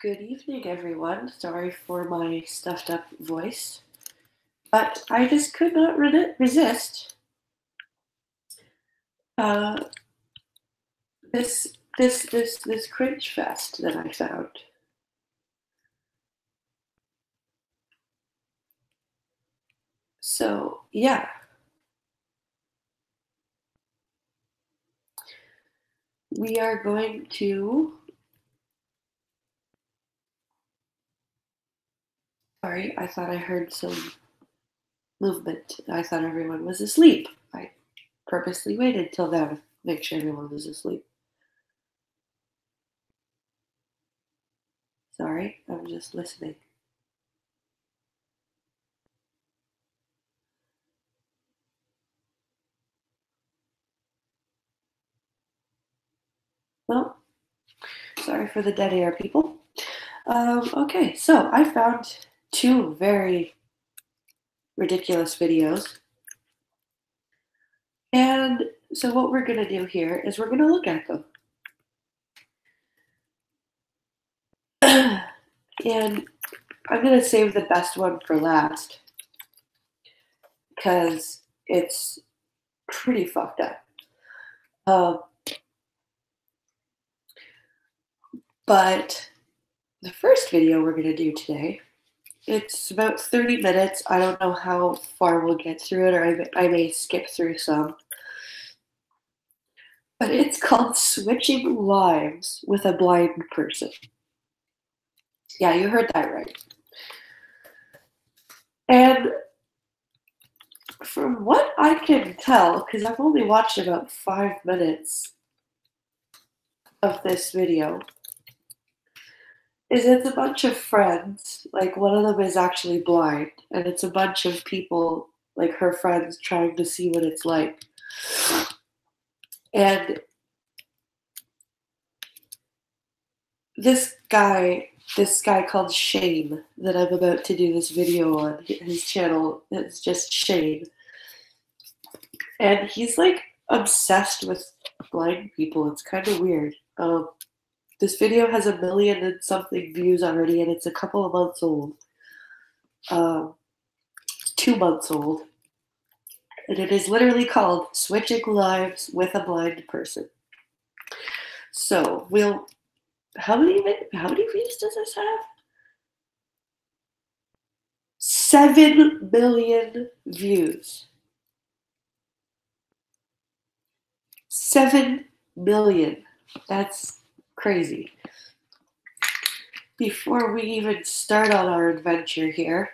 Good evening, everyone. Sorry for my stuffed up voice, but I just could not resist uh, this cringe fest that I found. So yeah, we are going to. Sorry, I thought I heard some movement. I thought everyone was asleep. I purposely waited till now to make sure everyone was asleep. Sorry, I'm just listening. Well, sorry for the dead air, people. Okay, so I found two very ridiculous videos. And so what we're going to do here is we're going to look at them. And I'm going to save the best one for last because it's pretty fucked up. But the first video we're going to do today, it's about 30 minutes. I don't know how far we'll get through it, or I may skip through some. But it's called Switching Lives with a Blind Person. Yeah, you heard that right. And from what I can tell, because I've only watched about 5 minutes of this video, is it's a bunch of friends, like one of them is actually blind, and it's a bunch of people, like her friends, trying to see what it's like. And this guy called Shane, that I'm about to do this video on, his channel is just Shane. And he's like obsessed with blind people. It's kind of weird. This video has 1 million and something views already, and it's a couple of months old. 2 months old. And it is literally called Switching Lives with a Blind Person. So how many views does this have? 7 million views. 7 million. That's crazy. Before we even start on our adventure here,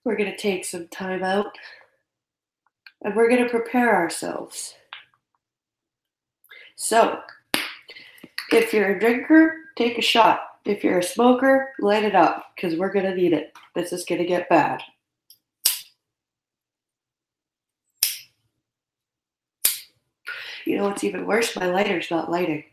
we're going to take some time out and we're going to prepare ourselves. So, if you're a drinker, take a shot. If you're a smoker, light it up, because we're going to need it. This is going to get bad. You know what's even worse? My lighter's not lighting.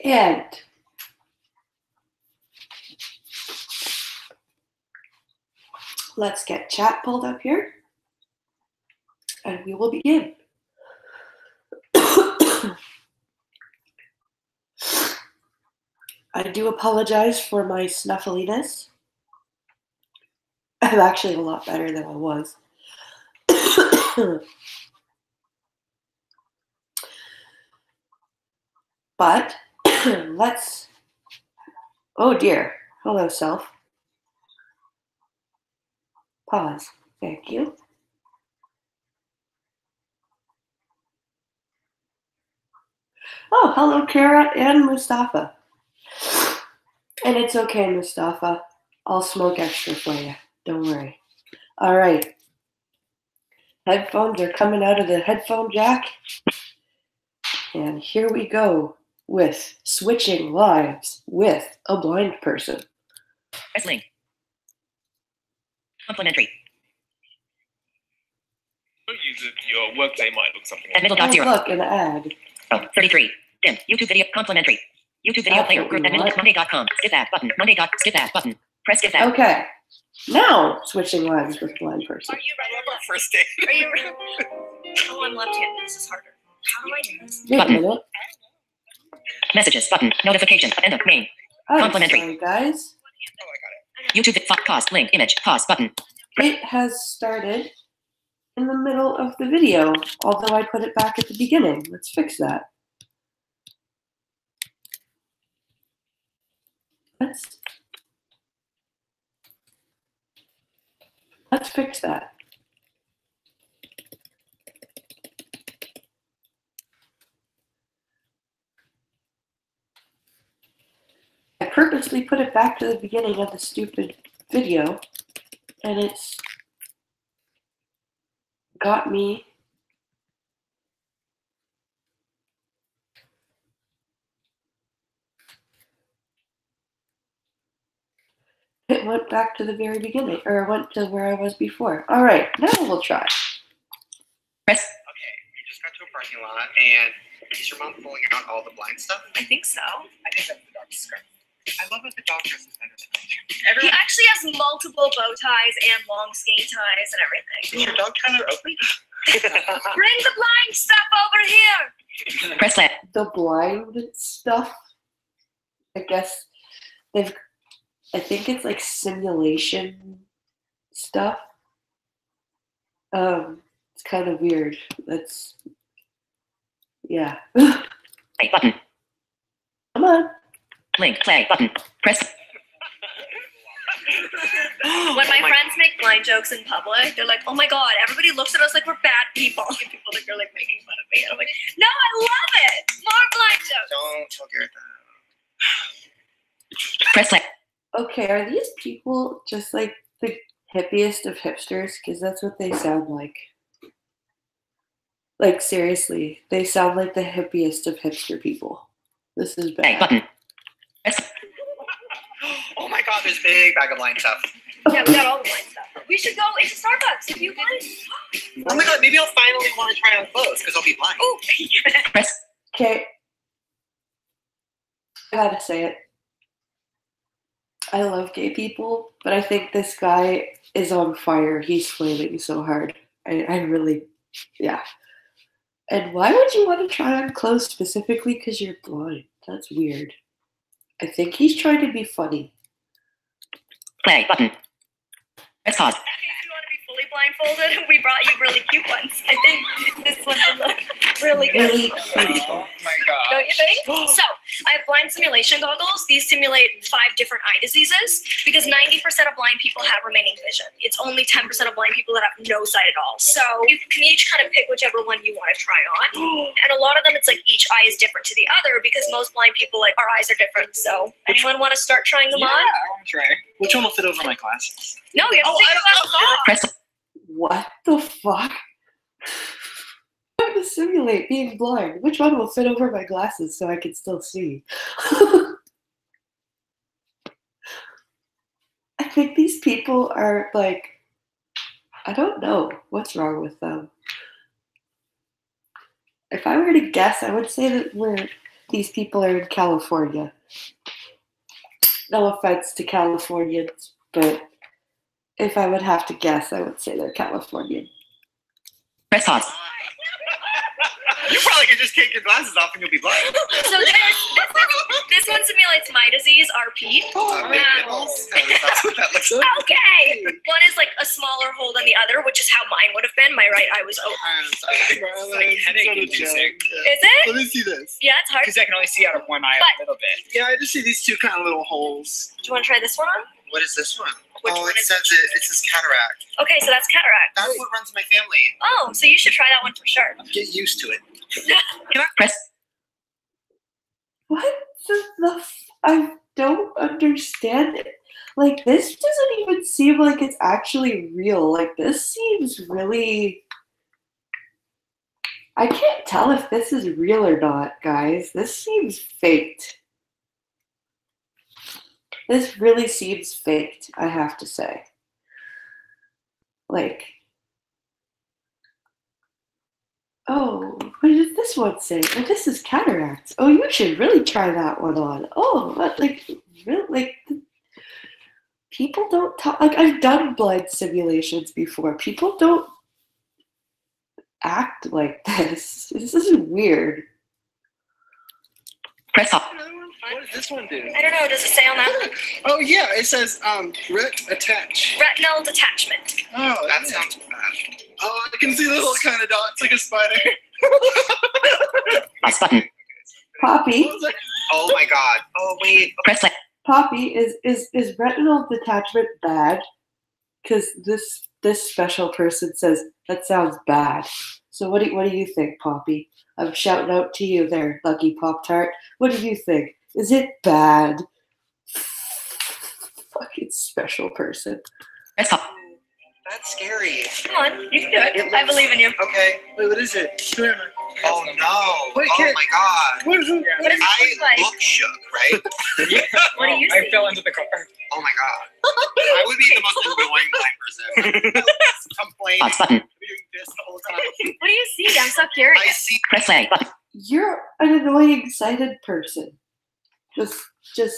And let's get chat pulled up here, and we will begin. I do apologize for my snuffliness. I'm actually a lot better than I was. But let's. Oh dear. Hello, self. Pause. Thank you. Oh, hello, Kara and Mustafa. And it's okay, Mustafa. I'll smoke extra for you. Don't worry. All right. Headphones are coming out of the headphone jack. And here we go with Switching Lives with a Blind Person. Press link. Complimentary. Your workday might look something At like middle.0. Look, an ad. Oh, 33. Dim. YouTube video. Complimentary. YouTube video player. Group admin. Monday.com. Skip that button. Skip that button. Press skip that. Okay. Now switching lines with blind person. Are you ready? I love our first day. Are you ready? Oh, I'm left-handed. This is harder. How do I do this? Wait a minute. Messages button. Notification. End of main. Complimentary. Sorry, guys. Oh, I got it. YouTube. Pause. Link. Image. Pause button. It has started in the middle of the video, although I put it back at the beginning. Let's fix that. Let's fix that. I purposely put it back to the beginning of the stupid video, and it's got me it went back to the very beginning, or it went to where I was before. All right, now we'll try. Press. Okay, we just got to a parking lot, and is your mom pulling out all the blind stuff? I think so. I think that's the dog's skirt. I love that the dog dresses better than I do. He Everyone, actually has multiple bow ties and long skinny ties and everything. is your dog Tyler Oakley? Bring the blind stuff over here. Press that. The blind stuff, I guess I think it's like simulation stuff. It's kind of weird. Yeah. Play button. Come on. Link. Play button. Press. When my friends make blind jokes in public, they're like, "Oh my god, everybody looks at us like we're bad people." And people think they're like making fun of me. And I'm like, "No, I love it. More blind jokes." Don't tell Garrett that. Press play. Okay, are these people just like the hippiest of hipsters? Because that's what they sound like. Like, seriously, they sound like the hippiest of hipster people. This is Play bad. button. Press. Oh my god, there's a big bag of blind stuff. Yeah, we got all the blind stuff. We should go into Starbucks. If you blind. Oh my god, maybe I'll finally want to try on clothes because I'll be blind. Oh. Press. Okay. I gotta say it. I love gay people, but I think this guy is on fire. He's flaming so hard. I really, yeah. And why would you want to try on clothes specifically because you're blind? That's weird. I think he's trying to be funny. Play button. Press pause. In case you want to be fully blindfolded, we brought you really cute ones. I think this one will look really good. Really cute. Oh my god. Don't you think? So, I have blind simulation goggles. These simulate 5 different eye diseases because 90% of blind people have remaining vision. It's only 10% of blind people that have no sight at all. So, you can each kind of pick whichever one you want to try on. And a lot of them, it's like each eye is different to the other because most blind people, like, our eyes are different. So, anyone want to start trying them Yeah, on? I want to try. Which one will fit over my glasses? No, you have to take the glasses off. Press. What the fuck? I'm to simulate being blind. Which one will fit over my glasses so I can still see? I think these people are like, I don't know what's wrong with them. If I were to guess, I would say that these people are in California. No offense to Californians, but if I would have to guess, I would say they're Californian. Press pause. You probably could just take your glasses off and you'll be blind. So this one simulates my disease, RP. Big nipples. That's what that looks like. Okay. One is like a smaller hole than the other, which is how mine would have been. My right eye was open. It's like headache-inducing. Is it? Let me see this. Yeah, it's hard. Because I can only see out of one eye a little bit. Yeah, I just see these two kind of little holes. Do you want to try this one on? What is this one? Which oh, one it is says it says cataract. Okay, so that's cataract. That's what runs in my family. Oh, so you should try that one for sure. Get used to it. Press. What the I don't understand it. Like, this doesn't even seem like it's actually real. Like, this seems really... I can't tell if this is real or not, guys. This seems faked. This really seems faked, I have to say. Like... Oh, what does this one say? Oh, this is cataracts. Oh, you should really try that one on. Oh, what, like, really, like, people don't talk. Like, I've done blind simulations before. People don't act like this. This is weird. Press pause. What does this one do? I don't know. Does it say on that? Oh yeah, it says attach. Retinal detachment. Oh, that sounds bad. Oh, I can see the little kind of dots like a spider. Pause button. Poppy, Oh my god. Oh wait. Press play. Poppy, is retinal detachment bad? Because this special person says that sounds bad. So what do you think, Poppy? I'm shouting out to you there, Lucky Pop Tart. What do you think? Is it bad? Fucking special person. Press pause. That's scary. Come on, you can do it. I believe in you. Okay. Wait, what is it? Oh no. Wait, Oh Karen. my god. What is it? What does it look like? I look shook, right? What do you I see? fell into the car. Oh my god. I would be the most annoying blind person. Complaining. Pause button. Doing this the whole time. What do you see? I'm so curious. I see. Press play button. You're an annoying sighted person. Just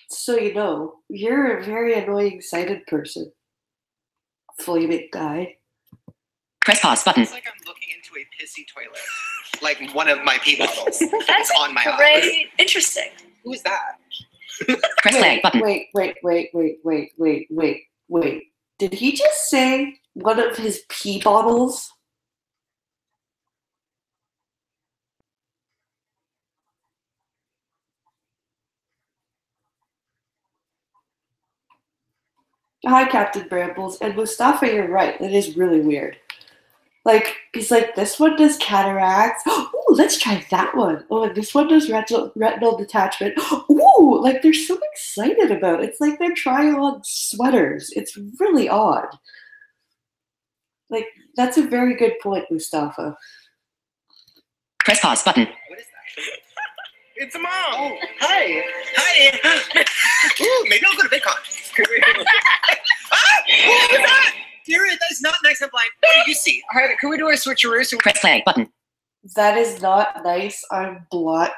so you know, you're a very annoying sighted person. Flaming guy. Press pause button. It's like I'm looking into a pissy toilet. Like one of my pee bottles. That's It's on my eye. great. Interesting. Who is that? Press play button. Wait. Did he just say one of his pee bottles? Hi, Captain Brambles. And Mustafa, you're right. It is really weird. Like, he's like, this one does cataracts. Ooh, let's try that one. Oh, and this one does retinal detachment. Ooh, like they're so excited about it. It's like they're trying on sweaters. It's really odd. Like, that's a very good point, Mustafa. Press pause button. What is that? It's a mom. Oh, hi. Hi. Ooh, maybe I'll go to VidCon. Ah! What was that? Jared, that is not nice and blind. What do you see? All right, can we do a switcheroo? So Press play button. That is not nice. I'm blot.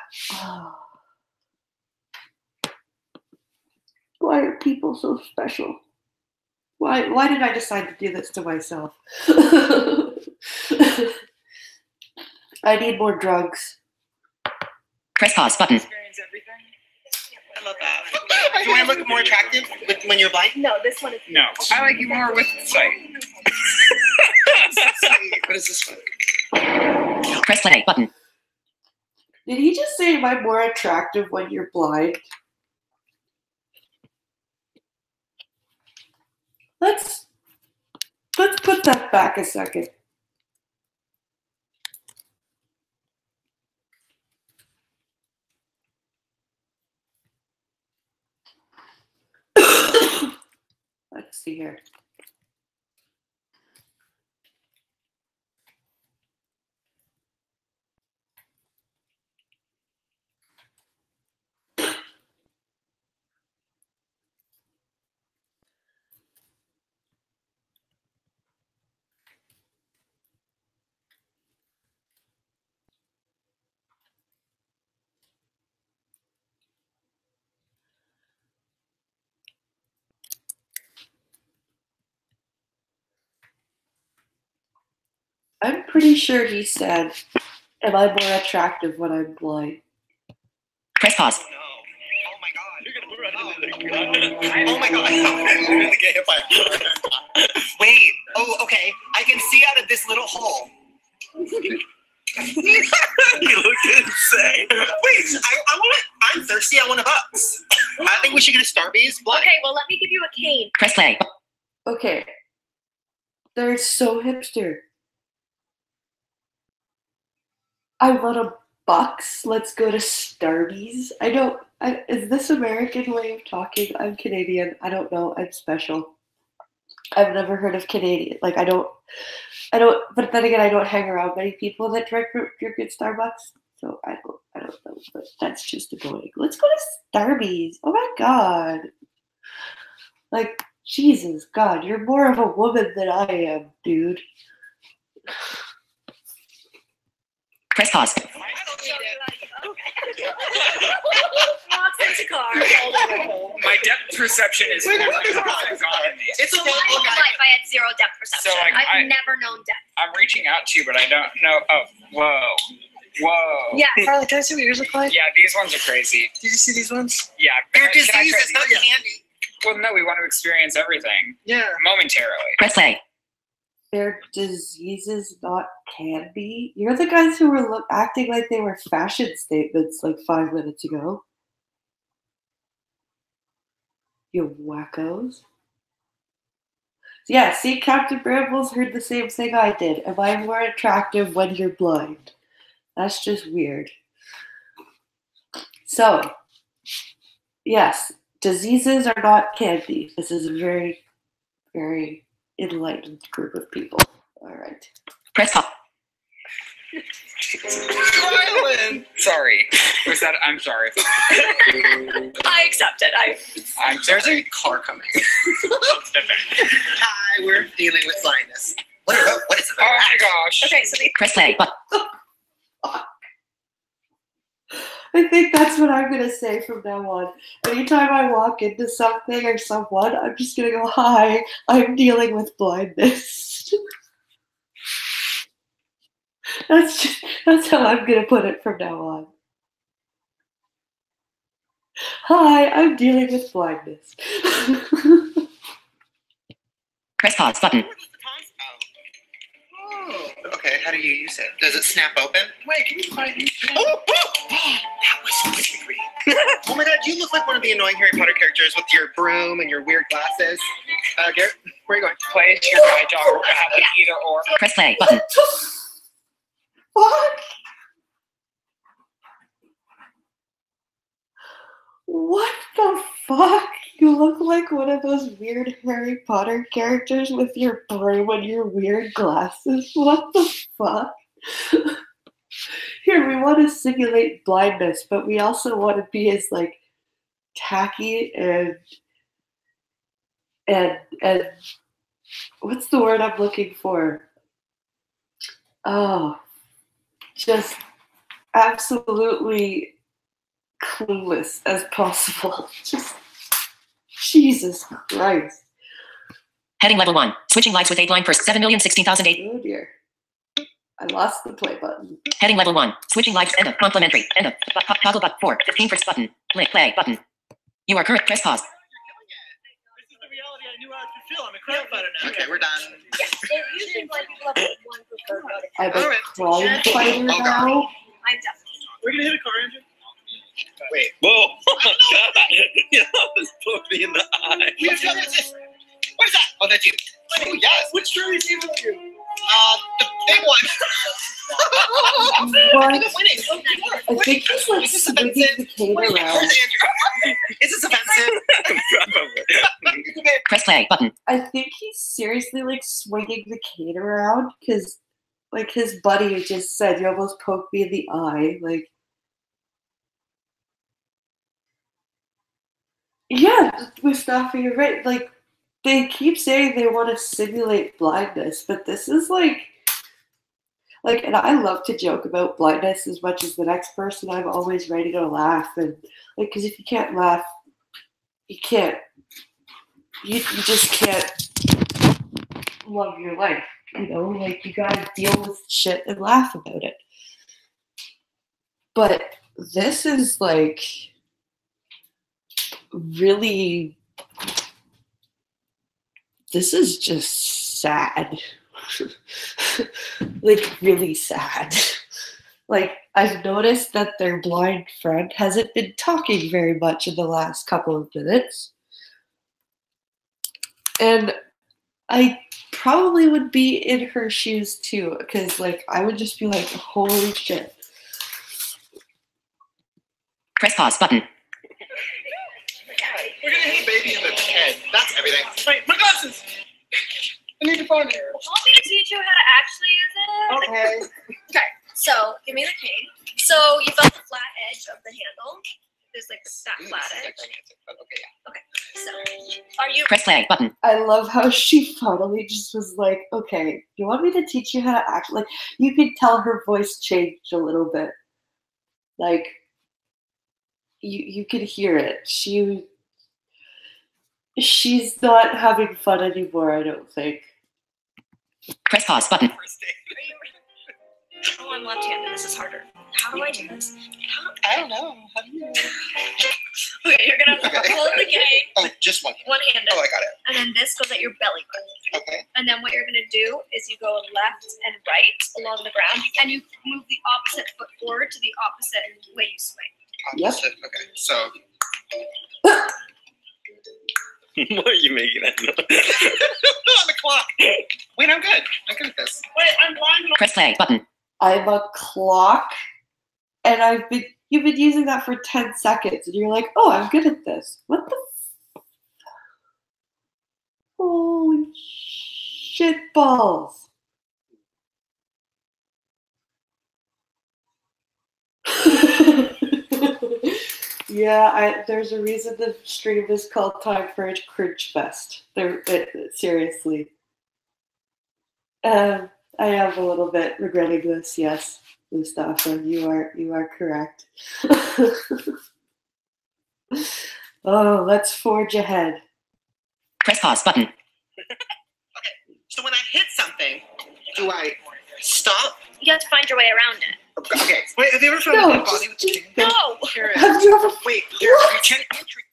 Why are people so special? Why did I decide to do this to myself? I need more drugs. Press pause button. experience everything? I love that. Do I look more attractive when you're blind? No, this one is. No, I like you more with sight. What is this one? Press play button. Did he just say am I more attractive when you're blind? Let's put that back a second. Let's see here. I'm pretty sure he said, am I more attractive when I'm blind? Press pause. Oh, no. Oh my god. You're gonna run into the gun. Oh my god. I'm gonna get hit by a car. Wait. Oh, okay. I can see out of this little hole. You look insane. Wait, I'm thirsty. I want a bucks. I think we should get a Starbucks. Blind. Okay, well, let me give you a cane. Press play. Okay. They're so hipster. I want a bucks. Let's go to Starbucks. Is this American way of talking? I'm Canadian. I don't know. I'm special. I've never heard of Canadian. Like, I don't, but then again, I don't hang around many people that drink at Starbucks. So I don't know, but that's just annoying. Let's go to Starbucks. Oh my God. Like, Jesus, God, you're more of a woman than I am, dude. Press pause. Walks into car. My depth perception is Wait, gone what is in it? these. It's a So my little whole guy. life I had zero depth perception. So, like, I've I- never known depth. I'm reaching out to you, but I don't know. Oh, whoa. Yeah. Carly, can I see what yours look like? Yeah, these ones are crazy. Did you see these ones? Yeah. They're can I try diseases, these? not candy. Well, no, we want to experience everything Yeah. momentarily. Press play. They're diseases, not candy. You're the guys who were acting like they were fashion statements like 5 minutes ago. You wackos. Yeah, see, Captain Brambles heard the same thing I did. Am I more attractive when you're blind? That's just weird. So, yes, diseases are not candy. This is a very, very enlightened group of people. All right. Press pause. Rylan! Sorry. Was that? I'm sorry. I accept it. I'm There's sorry. a car coming. Hi, we're dealing with blindness. What is it? Oh my gosh. Okay, so Press play. But I think that's what I'm going to say from now on. Anytime I walk into something or someone, I'm just going to go, hi, I'm dealing with blindness. That's how I'm going to put it from now on. Hi, I'm dealing with blindness. press pause button. Oh, okay, how do you use it? Does it snap open? Wait, can you find me? Oh, that was scary. Oh my god, you look like one of the annoying Harry Potter characters with your broom and your weird glasses. Garrett, where are you going? Play to your guide dog. Like either or. Press play button. Fuck? What the fuck? You look like one of those weird Harry Potter characters with your broom and your weird glasses. What the fuck? Here, we want to simulate blindness, but we also want to be as like tacky and what's the word I'm looking for? Oh, just absolutely clueless as possible. Just Jesus Christ. Heading level 1. Switching lives with a blind person. 7,016,008. Oh dear. I lost the play button. Heading level 1. Switching lives. End of. Complimentary. End of. Toggle but 4. 15 first button. Play button. You are current. Press pause. This is the reality I knew how to feel. I'm a crime fighter now. Okay, we're done. yeah, it usually blind people have one preferred mode. I'm a Alright. crime fighter now. I'm definitely. We're gonna hit a car engine. Wait. Whoa! Oh my god! You almost poked me in the eye. What's this? What is that? Oh, that's you. Oh, yes. Which Charlie team are you? The big one. What? I'm winning. I think he's like Is this swinging offensive? the cane Where's around. Andrew? Is this offensive? Probably. Press play button. I think he's seriously like swinging the cane around because, like, his buddy just said, "You almost poked me in the eye." Like, yeah, Mustafa, you're right. Like, they keep saying they want to simulate blindness, but this is like, and I love to joke about blindness as much as the next person. I'm always ready to laugh, and like, because if you can't laugh, you can't. You just can't love your life, you know? Like, you gotta deal with shit and laugh about it. But this is, like, really... This is just sad. Like, really sad. Like, I've noticed that their blind friend hasn't been talking very much in the last couple of minutes. And I probably would be in her shoes too, because like I would just be like, holy shit. Press pause button. We're gonna hit a baby in the head. That's everything. Wait, my glasses! I need to find it. Want me to teach you how to actually use it? Okay. So, give me the cane. So, you felt the flat edge of the handle. There's like that flatted. But okay, yeah. So, are you? Press play button. I love how she finally just was like, okay, you want me to teach you how to act? Like, you could tell her voice changed a little bit. Like, you could hear it. She's not having fun anymore, I don't think. Press pause button. First day. Are you? Oh, I'm left-handed. This is harder. How do I do this? I don't know. How do you? Okay, you're gonna hold the gate Oh, just one. one-handed, Oh, I got it. and then this goes at your belly button. Okay. And then what you're gonna do is you go left and right along the ground, and you move the opposite foot forward to the opposite way you swing. Yep. Okay. So. Why are you making that noise? On the clock. Wait, I'm good. I'm good at this. Wait, I'm blind. Press play button. I'm a clock, and you've been using that for 10 seconds, and you're like, oh, I'm good at this. What the holy shit balls. Yeah, there's a reason the stream is called Time for a Cringe Fest. Seriously. I am a little bit regretting this, yes, Mustafa. You are correct. Oh, let's forge ahead. Press pause button. Okay. So when I hit something, do I stop? You have to find your way around it. Okay. Wait, have you ever found No, a dead body with just- chicken? No. Have you ever? Wait, you check entry.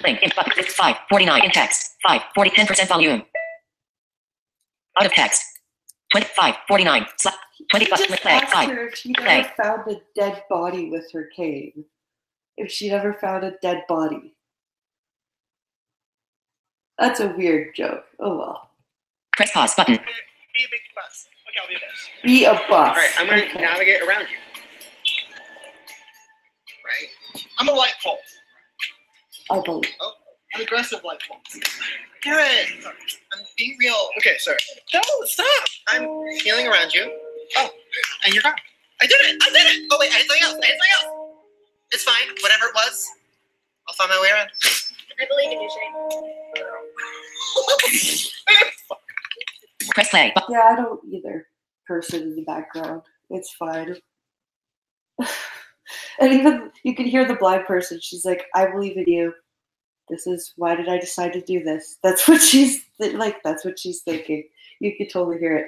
Link in button. 549 in text. 540 10% volume. Out of text. 2549. 20 button. Just Play. asked 5. her if she Okay. ever found a dead body with her cane. If she'd ever found a dead body. That's a weird joke. Oh well. Press pause button. Be a big bus. Okay, I'll do this. Be a bus. All right, I'm gonna Okay. navigate around you. Right? I'm a light pole. I believe. An aggressive light pole. Do it. I'm being real. Okay, sorry. No, stop. I'm feeling around you. Oh, and you're gone. I did it. I did it. Oh wait, I had something else. I had something else. It's fine. Whatever it was, I'll find my way around. I believe in you, Shane. Press play button. Yeah, I don't either. Person in the background. It's fine. And even you can hear the blind person. She's like, I believe in you. This is why did I decide to do this? That's what she's like. That's what she's thinking. You can totally hear it.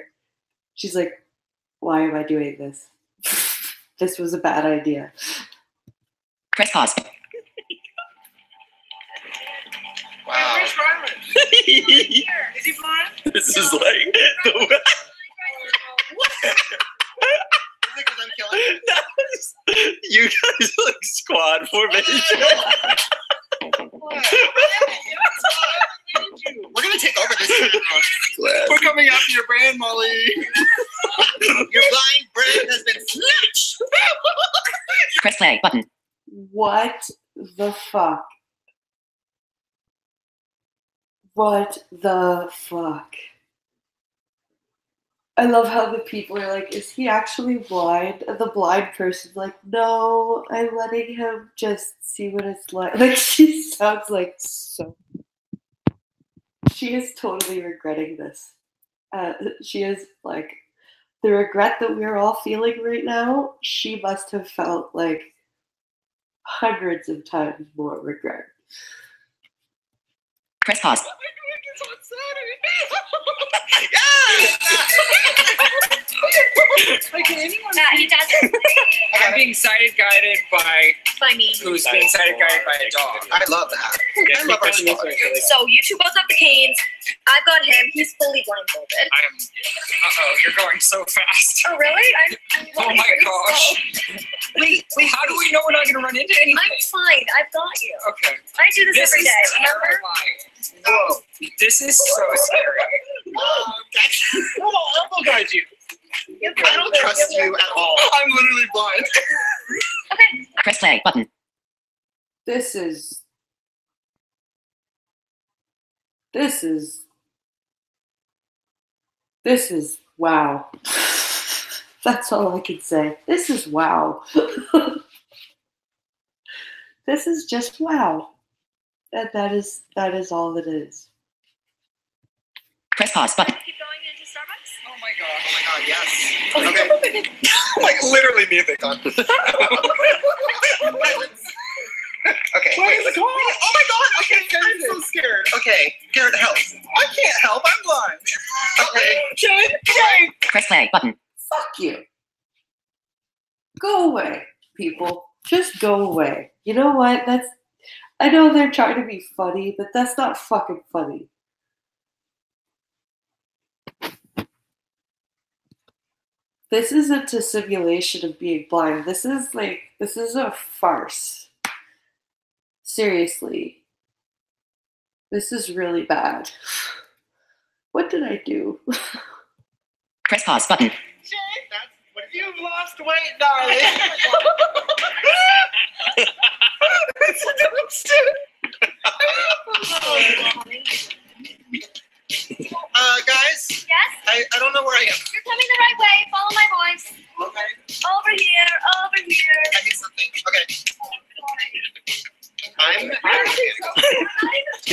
She's like, why am I doing this? This was a bad idea. Press pause. Wow. Where's Rylan? Is he blind? This is like the Is it 'cause I'm killing you? you guys look squad formation. We're gonna take over this town. We're coming after your brand, Molly. Your blind brain has been snatched. Press play button. What the fuck? What the fuck? I love how the people are like, is he actually blind? And the blind person's like, no, I'm letting him just see what it's like. Like, she sounds like so. She is totally regretting this. She is like, the regret that we're all feeling right now, she must have felt like hundreds of times more regret. Press pause. Wait, can anyone? He does it I'm being sighted guided by by me. who's being sighted guided by a dog. I love that. Yeah, I love our keep going spot. this way, Felix. So you two both have the canes. I've got him. He's fully blindfolded. I am. Uh-oh, you're going so fast. Oh really? I'm Oh my pretty gosh. slow. Wait, how do we know we're not going to run into anything? I'm fine. I've got you. Okay. I do this, This every is day. Remember? terrifying. Whoa, this is so scary. I'll elbow guide you. I don't trust you at all. I'm literally blind. Press play button. This is wow. That's all I can say. This is wow. This is just wow. That is all it is. Press pause button. Keep going into Starbucks. Oh my god, yes. Okay. Like literally music on. Okay. Wait. Oh my god, I can't get it. I'm so scared. Okay, Garrett, help. I can't help, I'm blind. Okay. Jane. Press play button. Fuck you. Go away, people. Just go away. You know what? I know they're trying to be funny, but that's not fucking funny. This isn't a simulation of being blind. This is a farce. Seriously. This is really bad. What did I do? Press pause button. Jane, that's what you've lost weight, darling. Guys, Yes? I don't know where I am. You're coming the right way. Follow my voice. Okay. Over here. Over here. I need something. Okay. I'm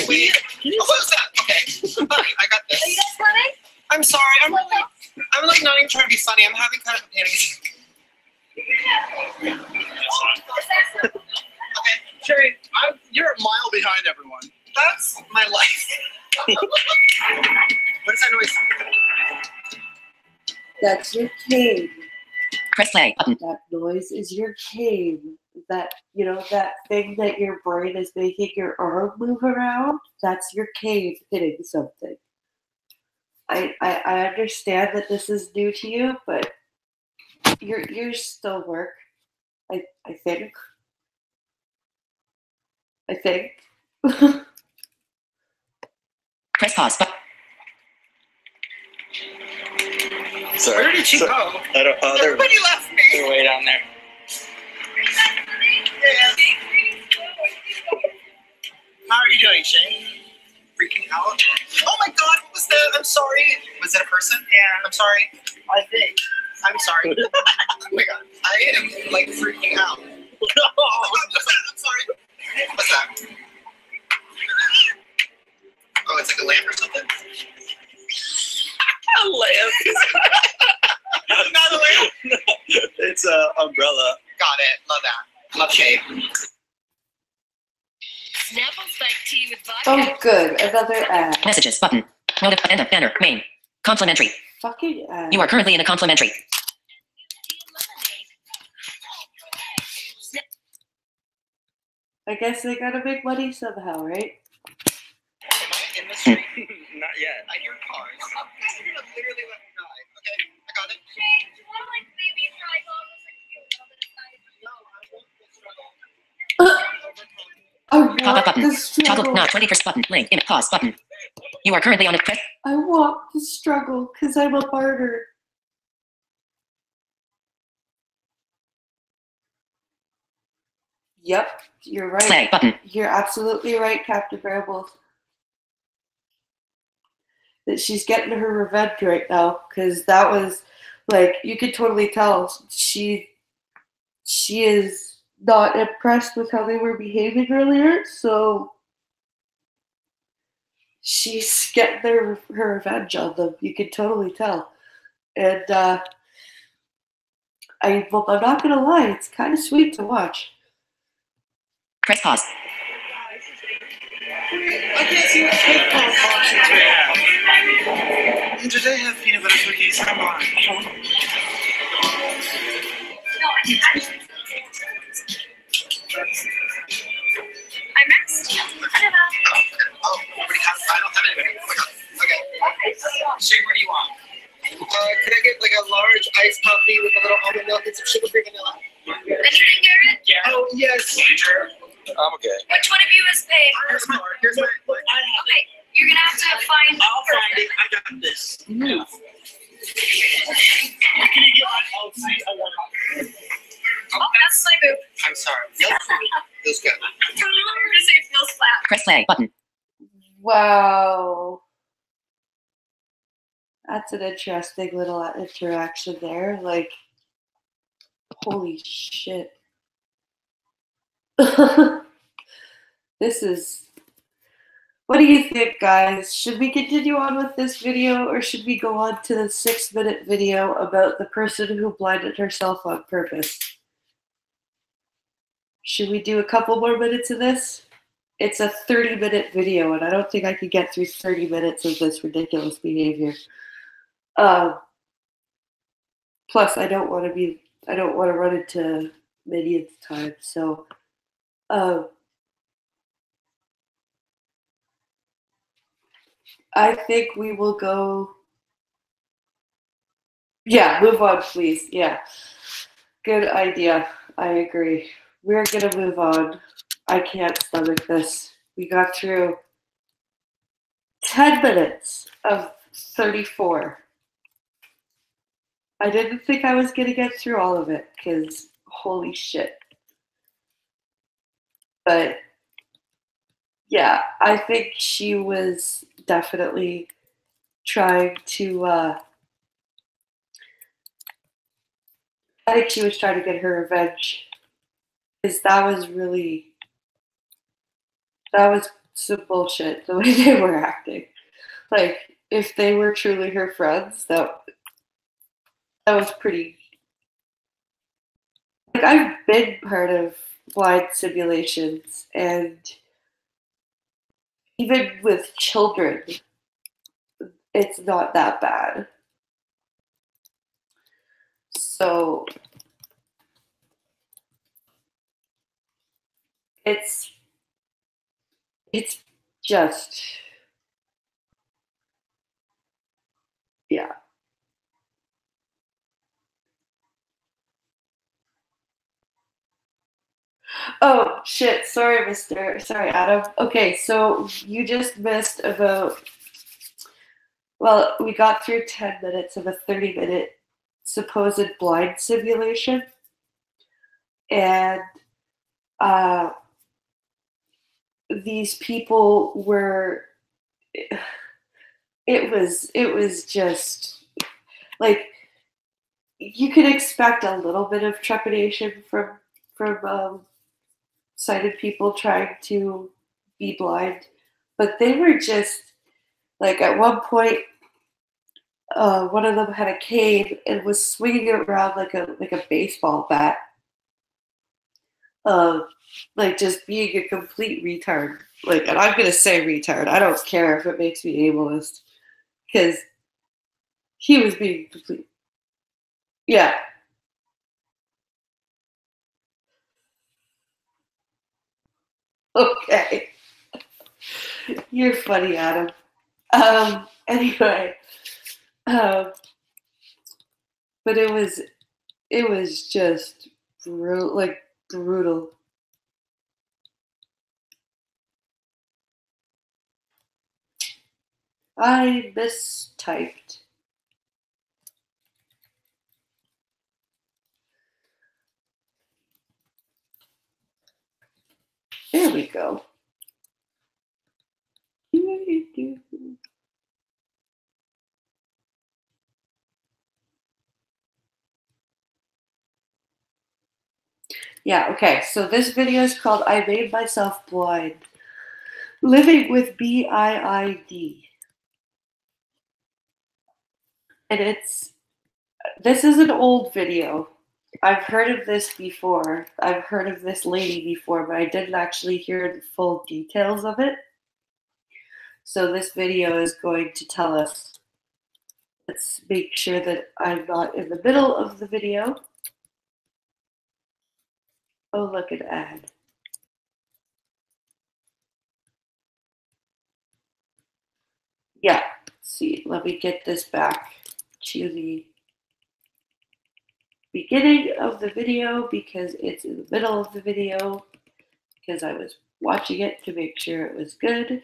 Wait. Oh, what was that? Okay. Fine, I got Are you this. guys coming? I'm sorry. I'm like not even trying to be funny. I'm having kind of a panic attack. Okay. Jay, you're a mile behind everyone. That's my life. What is that noise? That's your cane. Press play button. That noise is your cane. That, that thing that your brain is making your arm move around, that's your cane hitting something. I understand that this is new to you, but yours still work. I think. Press pause button. Sorry. Where did she So- go? I don't. Oh, they're Everybody left me. Way down there. Yeah. How are you doing, Shane? Freaking out. Oh my god, what was that? I'm sorry. Was that a person? Yeah. I'm sorry. I think. I'm sorry. Oh my god. I am like freaking out. Oh my god, what's that? I'm sorry. What's that? Oh, it's like a lamp or something? a lamp. Not a lamp. It's a umbrella. Got it. Love that. Love shade. Snapple spiked tea with vodka. Oh, good. Another ad. Messages button. End of banner. Main. Complimentary. Fucking ad. You are currently in a complimentary. I guess they gotta make money somehow, right? Am I in the street? Not yet. I hear cars. You're gonna literally let me die. Okay, I got it. Shane, do you want to maybe try goggles and feel a little bit of No, I won't struggle. I Pop up want button. the Toggle struggle. not 21st button. Link. In pause button. You are currently on a press. I want the struggle because I'm a martyr. Yep, you're right. Play button. You're absolutely right, Captain Brambles. That she's getting her revenge right now, because that was like you could totally tell she is not impressed with how they were behaving earlier, so she's getting her revenge on them. You can totally tell, and I'm not gonna lie, it's kind of sweet to watch. Press pause. I can't see what cake options we have. Do they have peanut butter cookies? Come on. I'm next. Oh, I don't have anybody. Oh my god. Okay. Shane, what do you want? Can I get like a large iced coffee with a little almond milk and some sugar-free vanilla? Anything, Garrett? Oh, yes. I'm okay. Which one of you is paying? Here's my. Okay, you're gonna have to find. I'll find it. I got this. Move. Can you get my LC? I want it. Oh, that's my boob. I'm sorry. Feels good. I'm gonna say it feels flat. Press play button. Wow. That's an interesting little interaction there. Like, holy shit. This is. What do you think, guys? Should we continue on with this video, or should we go on to the 6-minute video about the person who blinded herself on purpose? Should we do a couple more minutes of this? It's a 30-minute video, and I don't think I could get through 30 minutes of this ridiculous behavior. Plus, I don't want to run into minions time, so I think we will go. Yeah, move on, please. Yeah, good idea. I agree. We're gonna move on. I can't stomach this. We got through 10 minutes of 34. I didn't think I was gonna get through all of it, because holy shit. But yeah, I think she was definitely trying to I think she was trying to get her revenge. Because that was some bullshit the way they were acting. Like, if they were truly her friends, that was pretty. Like, I've been part of blind simulations, and even with children, it's not that bad. So it's just, yeah. Oh shit! Sorry, Adam. Okay, so you just missed about. Well, we got through 10 minutes of a 30-minute supposed blind simulation, and these people were. It was just like you could expect a little bit of trepidation from sighted people trying to be blind, but they were just like at one point, one of them had a cane and was swinging it around like a baseball bat, like just being a complete retard. Like, and I'm gonna say retard. I don't care if it makes me ableist, because he was being complete. Yeah. Okay. You're funny, Adam. Anyway, but it was just brutal. I mistyped. There we go. Yeah, okay, so this video is called I Made Myself Blind. Living with BIID. And this is an old video. I've heard of this before. I've heard of this lady before, but I didn't actually hear the full details of it. So this video is going to tell us. Let's make sure that I'm not in the middle of the video. Oh, look, an ad. Yeah, let's see, let me get this back to the beginning of the video because it's in the middle of the video because I was watching it to make sure it was good.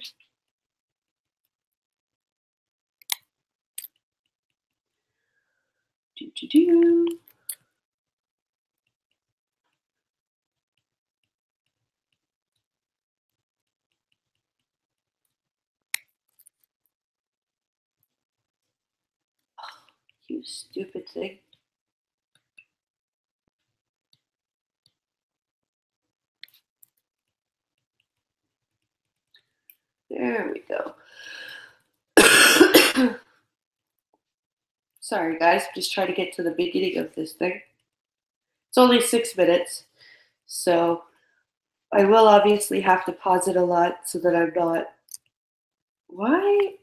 Do. You stupid thing. There we go. Sorry, guys. Just trying to get to the beginning of this thing. It's only 6 minutes, so I will obviously have to pause it a lot so that I'm not. Why?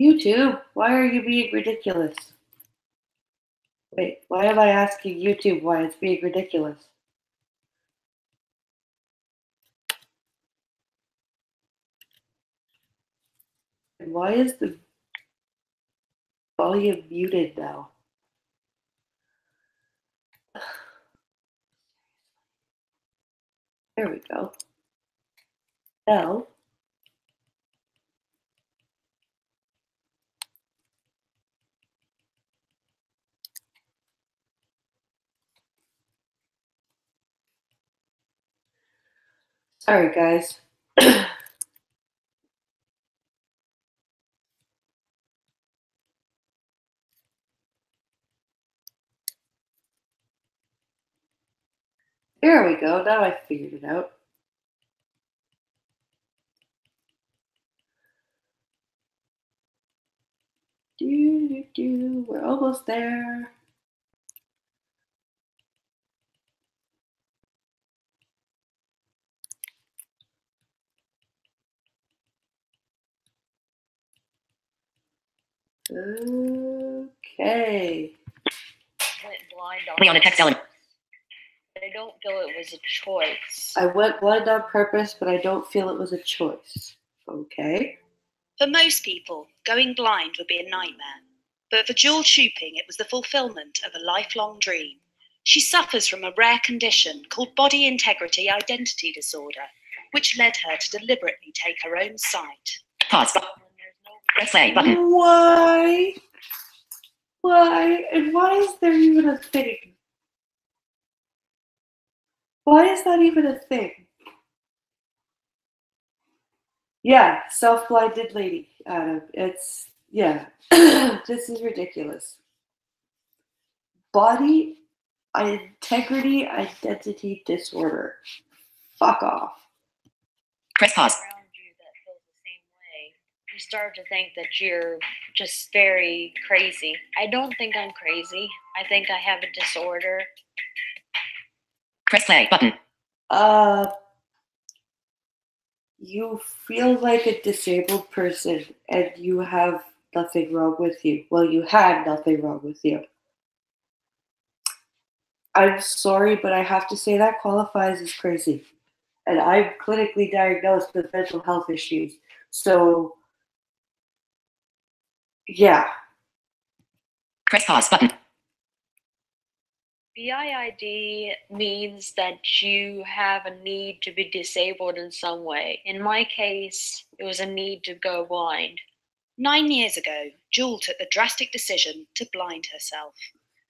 YouTube, why are you being ridiculous? Wait, why am I asking YouTube why it's being ridiculous? And why is the volume muted now? There we go. Now, sorry guys. There we go. Now I figured it out. We're almost there. Okay. Went blind Only on a text element. I don't feel it was a choice. I went blind on purpose, but I don't feel it was a choice. Okay. For most people, going blind would be a nightmare. But for Jewel Chooping, it was the fulfillment of a lifelong dream. She suffers from a rare condition called body integrity identity disorder, which led her to deliberately take her own sight. Pause. Press play button. Why? Why? And why is there even a thing? Why is that even a thing? Yeah, self-blinded lady, Adam. It's, yeah. This is ridiculous. Body integrity identity disorder. Fuck off. Press pause. Around you that feels the same way. You start to think that you're just very crazy. I don't think I'm crazy. I think I have a disorder. Press play button. You feel like a disabled person and you have nothing wrong with you. Well, you had nothing wrong with you. I'm sorry, but I have to say that qualifies as crazy. And I'm clinically diagnosed with mental health issues. So, yeah. Press pause button. BIID means that you have a need to be disabled in some way. In my case, it was a need to go blind. 9 years ago, Jewel took the drastic decision to blind herself,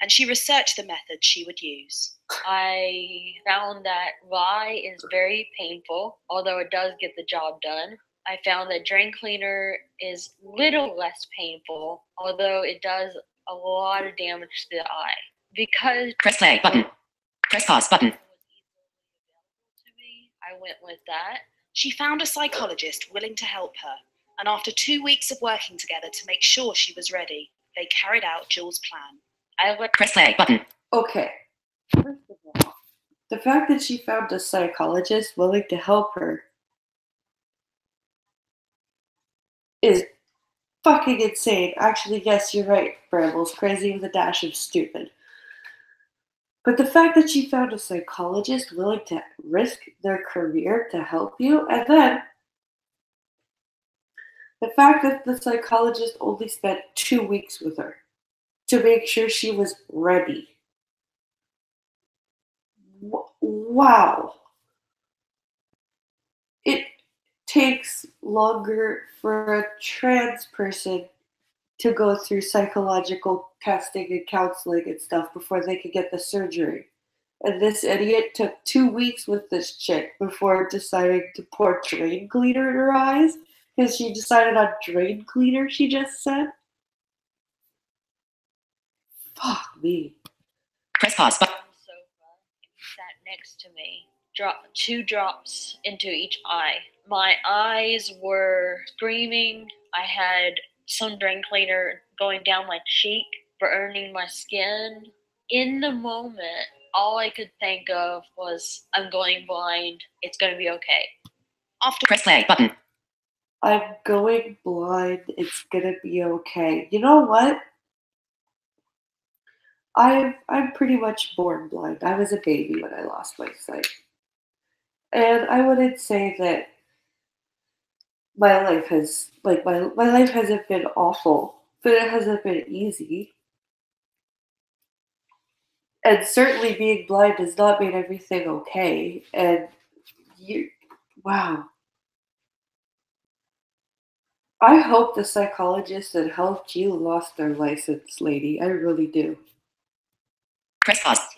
and she researched the methods she would use. I found that lye is very painful, although it does get the job done. I found that drain cleaner is little less painful, although it does a lot of damage to the eye. Because Press play button. Press pause button. I went with that. She found a psychologist willing to help her, and after 2 weeks of working together to make sure she was ready, they carried out Jewel's plan. Press play button. Okay. First of all, the fact that she found a psychologist willing to help her is fucking insane. Actually, yes, you're right, Brambles. Crazy with a dash of stupid. But the fact that she found a psychologist willing to risk their career to help you, and then the fact that the psychologist only spent 2 weeks with her to make sure she was ready. Wow. It takes longer for a trans person to go through psychological testing and counseling and stuff before they could get the surgery. And this idiot took 2 weeks with this chick before deciding to pour drain cleaner in her eyes because she decided on drain cleaner, she just said. Fuck me. Press pause button. on the sofa and he sat next to me. 2 drops into each eye. My eyes were screaming. I had some drain cleaner going down my cheek, burning my skin. In the moment, all I could think of was, I'm going blind. It's going to be okay. After press play button. I'm going blind. It's gonna be okay. You know what? I'm pretty much born blind. I was a baby when I lost my sight. And I wouldn't say that my life has my life hasn't been awful, but it hasn't been easy. And certainly being blind does not make everything okay. And you wow. I hope the psychologist that helped you lost their license, lady. I really do. Press pause. Half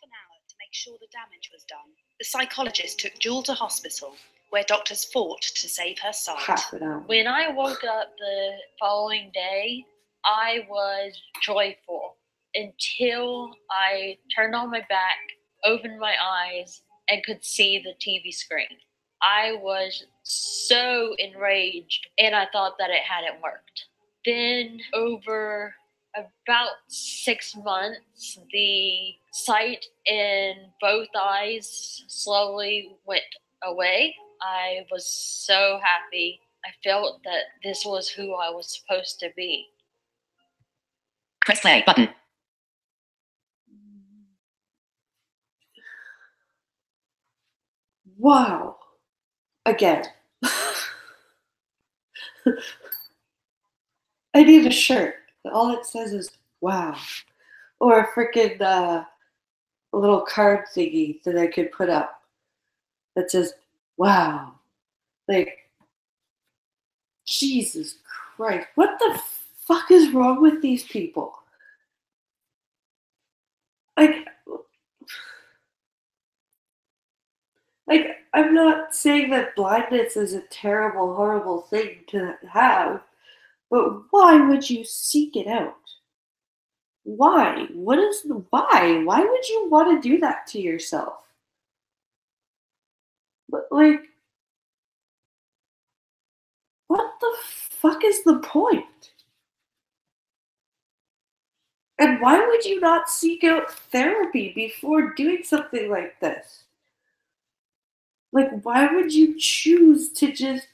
an hour to make sure the damage was done. The psychologist took Jewel to hospital, where doctors fought to save her sight. Half an hour. When I woke up the following day, I was joyful until I turned on my back, opened my eyes, and could see the TV screen. I was so enraged, and I thought that it hadn't worked. Then, over about 6 months, the sight in both eyes slowly went away. I was so happy. I felt that this was who I was supposed to be. Press play button. Wow. Again. I need a shirt. All it says is wow. Or a freaking little card thingy that I could put up that says wow. Like, Jesus Christ. What the fuck is wrong with these people? Like, I'm not saying that blindness is a terrible, horrible thing to have, but why would you seek it out? Why? What is the why? Why would you want to do that to yourself? Like, what the fuck is the point? And why would you not seek out therapy before doing something like this? Like, why would you choose to just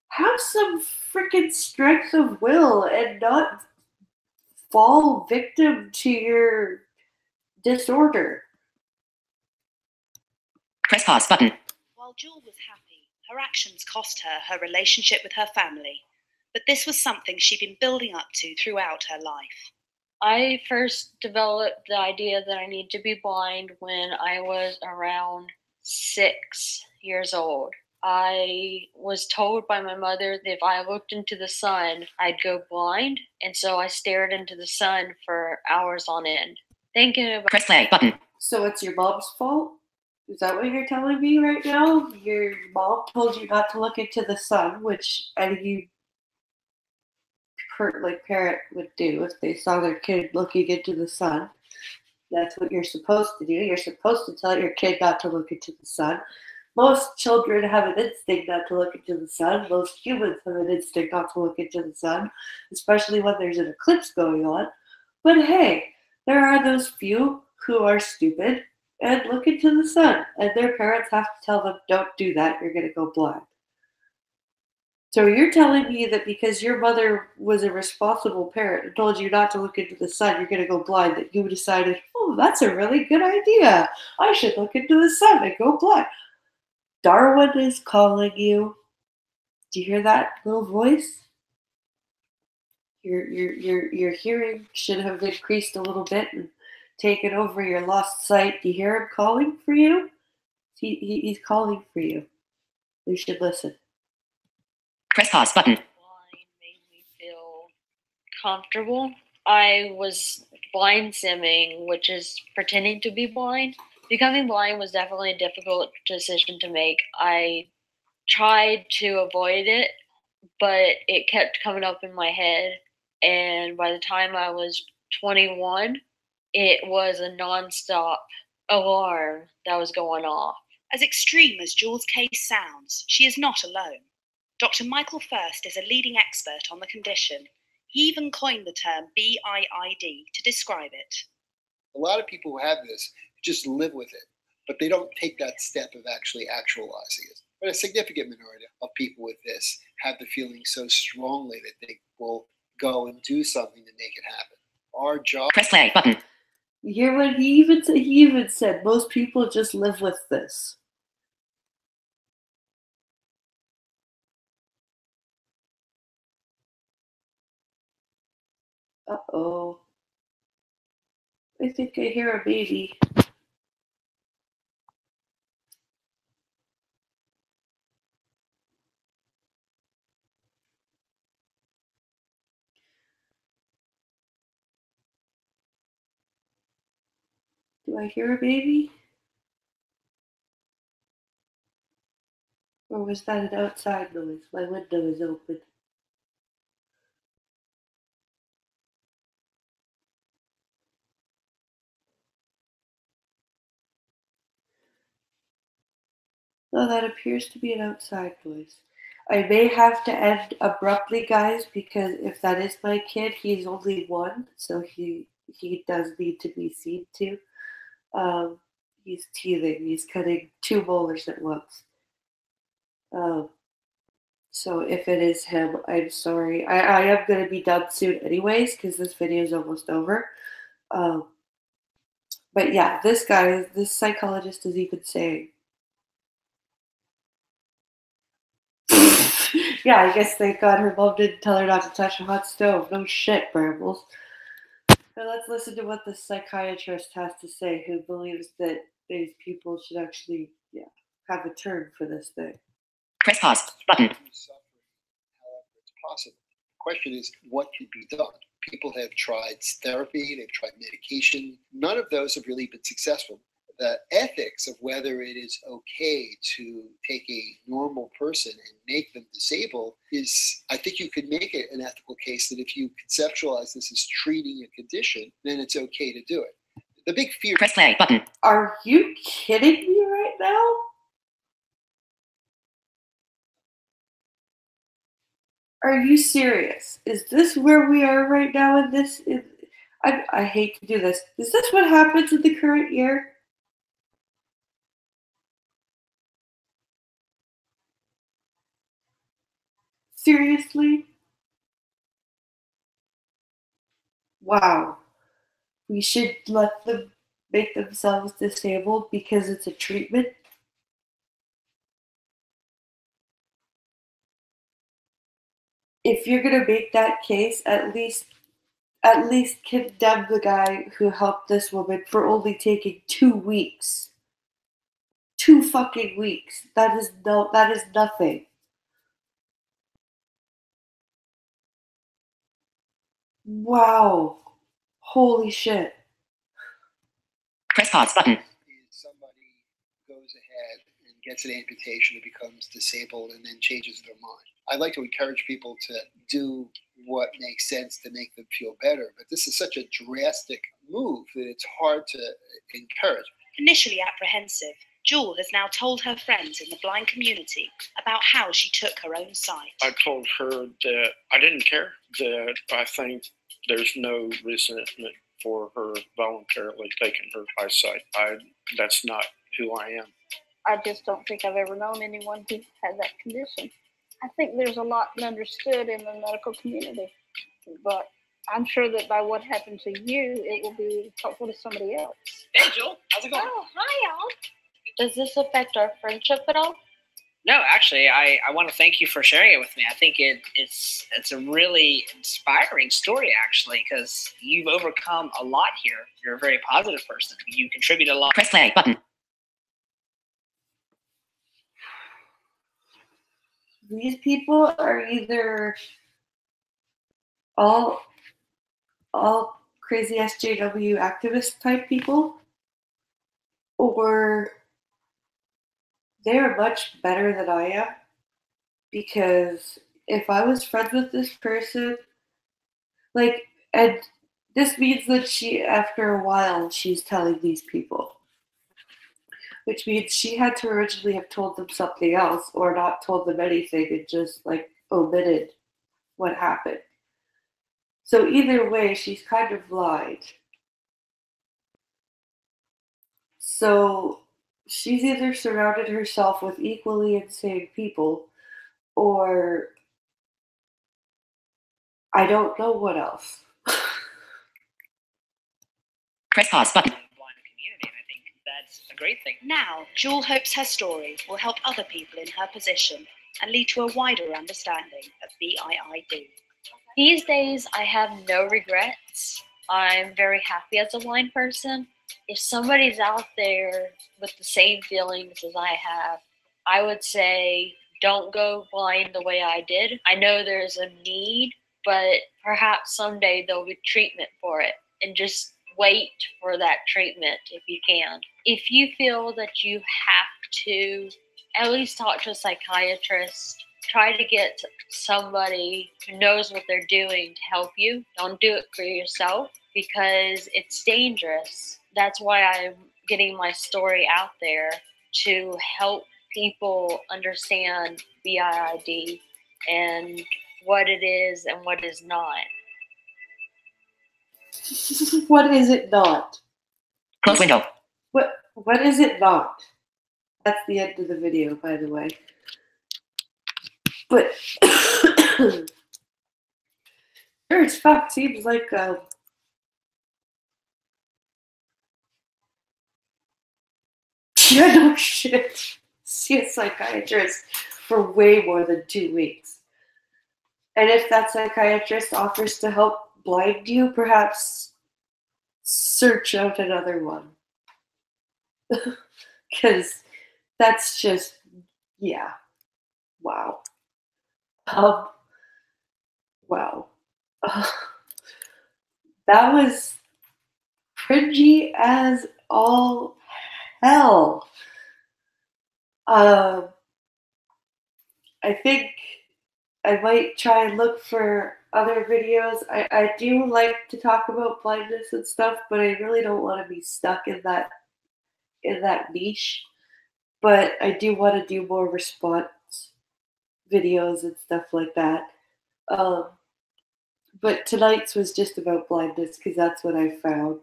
have some freaking strength of will and not fall victim to your disorder? Press pause button. While Jewel was happy, her actions cost her her relationship with her family. But this was something she'd been building up to throughout her life. I first developed the idea that I need to be blind when I was around 6 years old. I was told by my mother that if I looked into the sun, I'd go blind, and so I stared into the sun for hours on end, thinking about. Press play button. So it's your mom's fault? Is that what you're telling me right now? Your mom told you not to look into the sun, which any parent would do if they saw their kid looking into the sun. That's what you're supposed to do. You're supposed to tell your kid not to look into the sun. Most children have an instinct not to look into the sun. Most humans have an instinct not to look into the sun, especially when there's an eclipse going on. But hey, there are those few who are stupid and look into the sun, and their parents have to tell them, don't do that, you're going to go blind. So you're telling me that because your mother was a responsible parent and told you not to look into the sun, you're going to go blind, that you decided, oh, that's a really good idea. I should look into the sun and go blind. Darwin is calling you. Do you hear that little voice? Your hearing should have increased a little bit and taken over your lost sight. Do you hear him calling for you? He's calling for you. You should listen. Press pause button. Blind made me feel comfortable. I was blind simming, which is pretending to be blind. Becoming blind was definitely a difficult decision to make. I tried to avoid it, but it kept coming up in my head. And by the time I was 21, it was a nonstop alarm that was going off. As extreme as Jules' case sounds, she is not alone. Dr. Michael First is a leading expert on the condition. He even coined the term BIID to describe it. A lot of people who have this just live with it, but they don't take that step of actually actualizing it. But a significant minority of people with this have the feeling so strongly that they will go and do something to make it happen. Our job. Press play button. You hear what he even said? Most people just live with this. Uh-oh. I think I hear a baby. Do I hear a baby? Or was that an outside noise? My window is open. No, that appears to be an outside noise. I may have to end abruptly, guys, because if that is my kid, he's only 1, so he does need to be seen to. He's teething. He's cutting 2 molars at once. So if it is him, I'm sorry. I am going to be done soon anyways, because this video is almost over. But yeah, this psychologist is even saying, yeah, I guess thank God her mom didn't tell her not to touch a hot stove. No shit, Brambles. But let's listen to what the psychiatrist has to say, who believes that these people should actually, have a turn for this thing. Press pause button. However it's possible. The question is, what can be done? People have tried therapy, they've tried medication. None of those have really been successful. The ethics of whether it is okay to take a normal person and make them disabled is, I think you could make it an ethical case that if you conceptualize this as treating a condition, then it's okay to do it. The big fear. Press play button. Are you kidding me right now? Are you serious? Is this where we are right now in this? I hate to do this. Is this what happens in the current year? Seriously? Wow. We should let them make themselves disabled because it's a treatment? If you're gonna make that case, at least condemn the guy who helped this woman for only taking 2 weeks. 2 fucking weeks. That is nothing. Wow. Holy shit. Press pause button. Somebody goes ahead and gets an amputation and becomes disabled and then changes their mind. I like to encourage people to do what makes sense to make them feel better, but this is such a drastic move that it's hard to encourage. Initially apprehensive, Jewel has now told her friends in the blind community about how she took her own sight. I told her that I didn't care, that I think there's no resentment for her voluntarily taking her eyesight. That's not who I am. I just don't think I've ever known anyone who had that condition. I think there's a lot understood in the medical community, but I'm sure that by what happened to you, it will be helpful to somebody else. Hey, Joel. How's it going? Oh, hi, y'all. Does this affect our friendship at all? No, actually, I want to thank you for sharing it with me. I think it's a really inspiring story, actually, because you've overcome a lot here. You're a very positive person. You contribute a lot. Press play button. These people are either all crazy SJW activist type people, or they're much better than I am, because if I was friends with this person, and this means that after a while, she's telling these people. which means she had to originally have told them something else or not told them anything and just like omitted what happened. So either way, she's kind of lied. So she's either surrounded herself with equally insane people or I don't know what else. Press pause button. Blind community, and I think that's a great thing. Now, Jewel hopes her story will help other people in her position and lead to a wider understanding of BIID. These days, I have no regrets. I'm very happy as a blind person. If somebody's out there with the same feelings as I have, I would say don't go blind the way I did. I know there's a need, but perhaps someday there'll be treatment for it, and just wait for that treatment if you can. If you feel that you have to, at least talk to a psychiatrist. Try to get somebody who knows what they're doing to help you. Don't do it for yourself because it's dangerous. That's why I'm getting my story out there, to help people understand BIID and what it is and what is not. What is it not? Close window. What is it not? That's the end of the video, by the way. But sure as fuck seems like yeah, no shit. See a psychiatrist for way more than 2 weeks. And if that psychiatrist offers to help blind you, perhaps search out another one. Because that's just, yeah. Wow. Wow. That was cringy as all hell. I think I might try and look for other videos. I do like to talk about blindness and stuff, but I really don't want to be stuck in that niche. But I do want to do more response videos and stuff like that. But tonight's was just about blindness because that's what I found.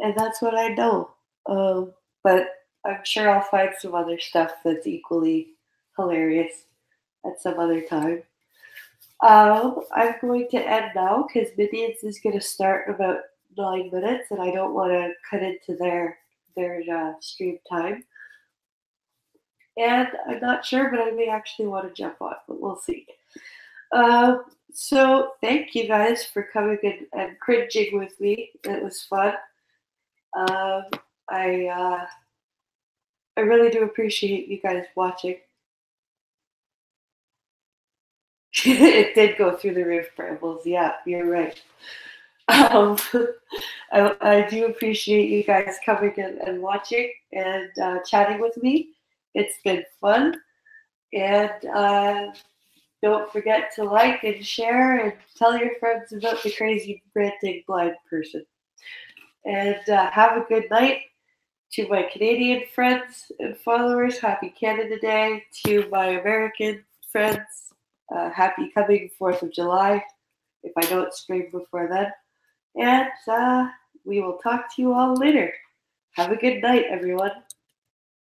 And that's what I know. But I'm sure I'll find some other stuff that's equally hilarious at some other time. I'm going to end now because Minions is going to start in about 9 minutes and I don't want to cut into their stream time. And I'm not sure, but I may actually want to jump on, but we'll see. So thank you guys for coming and cringing with me. It was fun. I really do appreciate you guys watching. It did go through the roof, Brambles. Yeah, you're right. I do appreciate you guys coming and watching and chatting with me. It's been fun. And don't forget to like and share and tell your friends about the crazy ranting blind person. And have a good night. To my Canadian friends and followers, happy Canada Day. To my American friends, happy coming 4th of July, if I don't scream before then. And we will talk to you all later. Have a good night, everyone.